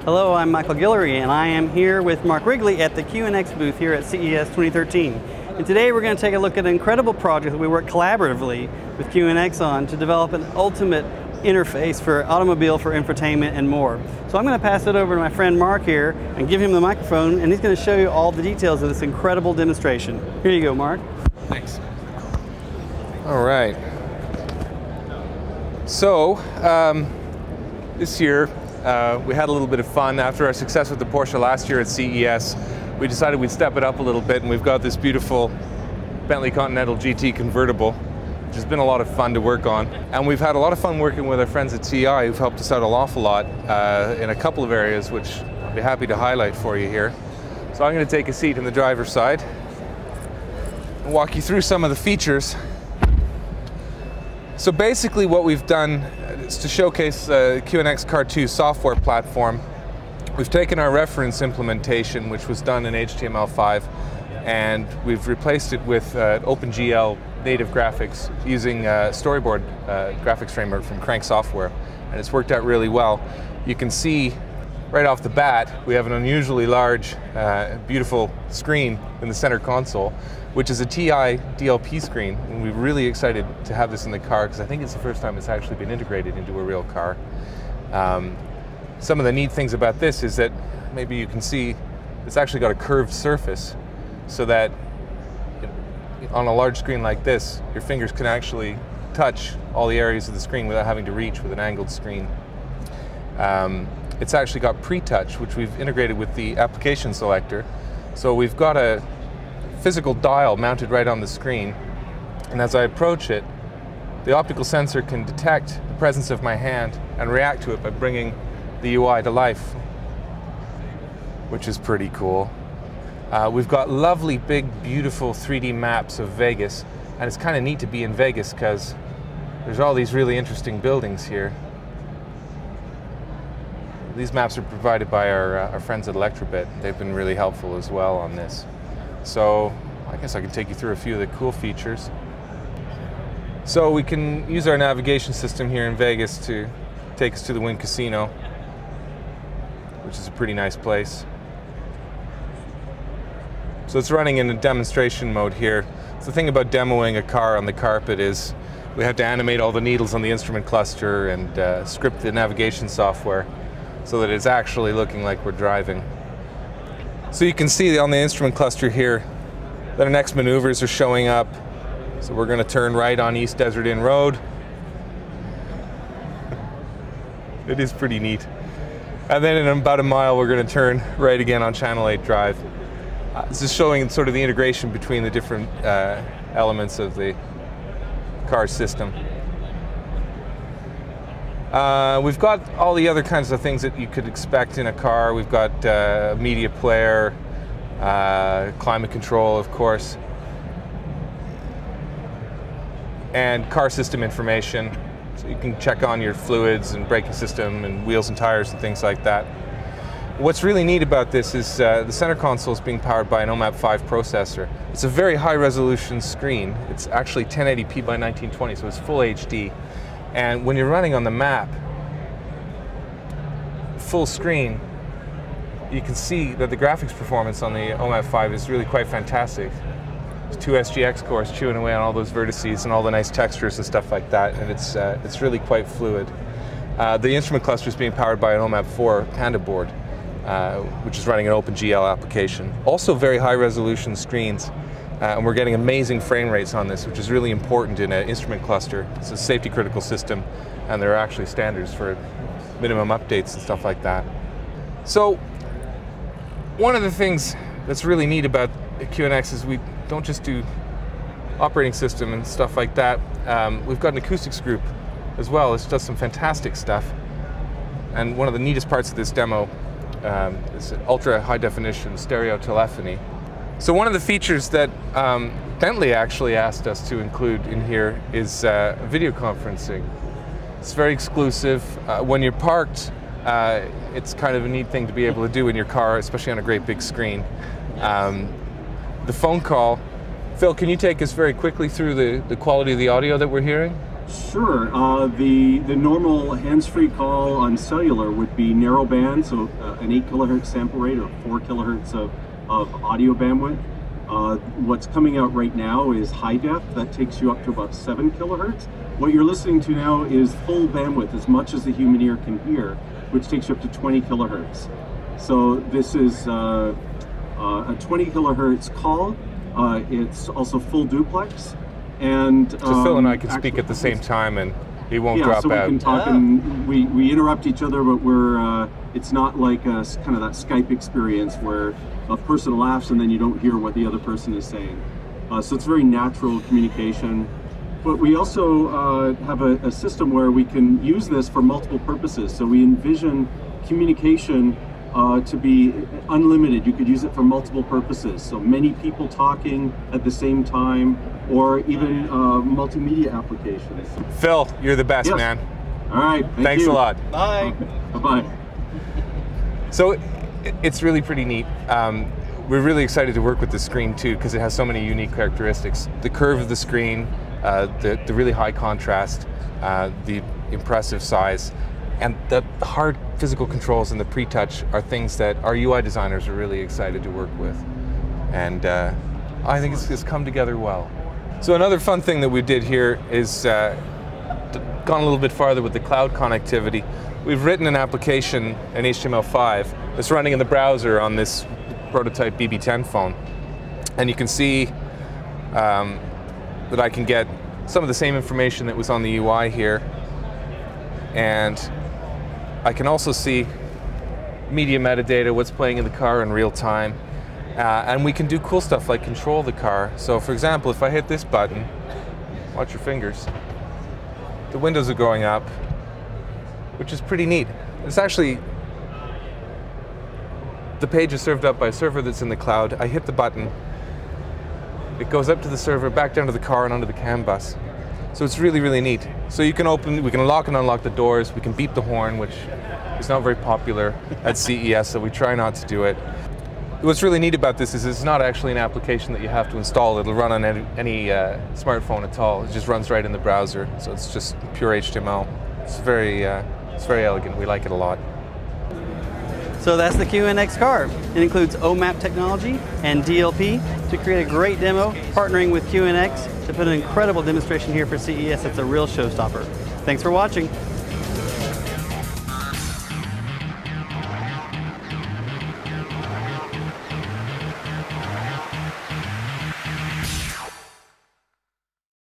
Hello, I'm Michael Guillory, and I am here with Mark Wrigley at the QNX booth here at CES 2013. And today we're going to take a look at an incredible project that we worked collaboratively with QNX on to develop an ultimate interface for automobile, for infotainment, and more. So I'm going to pass it over to my friend Mark here and give him the microphone, and he's going to show you all the details of this incredible demonstration. Here you go, Mark. Thanks. All right. So, this year we had a little bit of fun. After our success with the Porsche last year at CES, we decided we'd step it up a little bit, and we've got this beautiful Bentley Continental GT convertible, which has been a lot of fun to work on. And we've had a lot of fun working with our friends at TI who've helped us out an awful lot in a couple of areas, which I'll be happy to highlight for you here. So I'm going to take a seat in the driver's side and walk you through some of the features. So basically what we've done is to showcase the QNX CAR 2 software platform. We've taken our reference implementation, which was done in HTML5, and we've replaced it with OpenGL native graphics using storyboard graphics framework from Crank Software, and it's worked out really well. You can see right off the bat we have an unusually large, beautiful screen in the center console, which is a TI DLP screen, and we're really excited to have this in the car because I think it's the first time it's actually been integrated into a real car. Some of the neat things about this is that maybe you can see it's actually got a curved surface, so that on a large screen like this, your fingers can actually touch all the areas of the screen without having to reach with an angled screen. It's actually got pre-touch, which we've integrated with the application selector. So we've got a physical dial mounted right on the screen, and as I approach it, the optical sensor can detect the presence of my hand and react to it by bringing the UI to life, which is pretty cool. We've got lovely, big, beautiful 3D maps of Vegas, and it's kind of neat to be in Vegas because there's all these really interesting buildings here. These maps are provided by our friends at Electrobit. They've been really helpful as well on this. So I guess I can take you through a few of the cool features. So we can use our navigation system here in Vegas to take us to the Wynn Casino, which is a pretty nice place. So it's running in a demonstration mode here. So the thing about demoing a car on the carpet is we have to animate all the needles on the instrument cluster and script the navigation software so that it's actually looking like we're driving. So you can see on the instrument cluster here that our next maneuvers are showing up. So we're going to turn right on East Desert Inn Road. It is pretty neat. And then in about a mile we're going to turn right again on Channel 8 Drive. This is showing sort of the integration between the different elements of the car system. We've got all the other kinds of things that you could expect in a car. We've got media player, climate control, of course, and car system information. So you can check on your fluids and braking system and wheels and tires and things like that. What's really neat about this is the center console is being powered by an OMAP 5 processor. It's a very high resolution screen. It's actually 1080p by 1920, so it's full HD. And when you're running on the map, full screen, you can see that the graphics performance on the OMAP 5 is really quite fantastic. There's 2 SGX cores chewing away on all those vertices and all the nice textures and stuff like that, and it's really quite fluid. The instrument cluster is being powered by an OMAP 4 Panda board, which is running an OpenGL application. Also very high resolution screens, and we're getting amazing frame rates on this, which is really important in an instrument cluster. It's a safety critical system, and there are actually standards for minimum updates and stuff like that. So one of the things that's really neat about QNX is we don't just do operating system and stuff like that. We've got an acoustics group as well. It does some fantastic stuff. And one of the neatest parts of this demo is ultra high definition stereo telephony. So one of the features that Bentley actually asked us to include in here is video conferencing. It's very exclusive. When you're parked, it's kind of a neat thing to be able to do in your car, especially on a great big screen. The phone call. Phil, can you take us very quickly through the quality of the audio that we're hearing? Sure. The normal hands-free call on cellular would be narrowband, so an 8 kilohertz sample rate or 4 kilohertz of audio bandwidth. What's coming out right now is high def. That takes you up to about 7 kilohertz. What you're listening to now is full bandwidth, as much as the human ear can hear, which takes you up to 20 kilohertz. So this is a 20 kilohertz call. It's also full duplex. And so Phil and I can speak at the same time, and he won't drop so we out. can talk, and we interrupt each other, but we're it's not like a kind of that Skype experience where a person laughs and then you don't hear what the other person is saying. So it's very natural communication. But we also have a system where we can use this for multiple purposes. So we envision communication to be unlimited. You could use it for multiple purposes. So many people talking at the same time, or even multimedia applications. Phil, you're the best, Yes. man. All right. Thanks a lot. Bye. Bye-bye. So it's really pretty neat. We're really excited to work with the screen too, because it has so many unique characteristics. The curve of the screen, the really high contrast, the impressive size, and the hard physical controls and the pre-touch are things that our UI designers are really excited to work with. And I think it's come together well. So another fun thing that we did here is gone a little bit farther with the cloud connectivity. We've written an application in HTML5 that's running in the browser on this prototype BB10 phone. And you can see that I can get some of the same information that was on the UI here. And I can also see media metadata, what's playing in the car in real time. And we can do cool stuff like control the car. So for example, if I hit this button, watch your fingers, the windows are going up, which is pretty neat. It's actually, the page is served up by a server that's in the cloud. I hit the button, it goes up to the server, back down to the car and onto the CAN bus. So it's really, really neat. So you can we can lock and unlock the doors, we can beep the horn, which is not very popular at CES, so we try not to do it. What's really neat about this is it's not actually an application that you have to install. It'll run on any smartphone at all. It just runs right in the browser. So it's just pure HTML. It's very elegant. We like it a lot. So that's the QNX CAR. It includes OMAP technology and DLP to create a great demo, partnering with QNX to put an incredible demonstration here for CES. It's a real showstopper. Thanks for watching.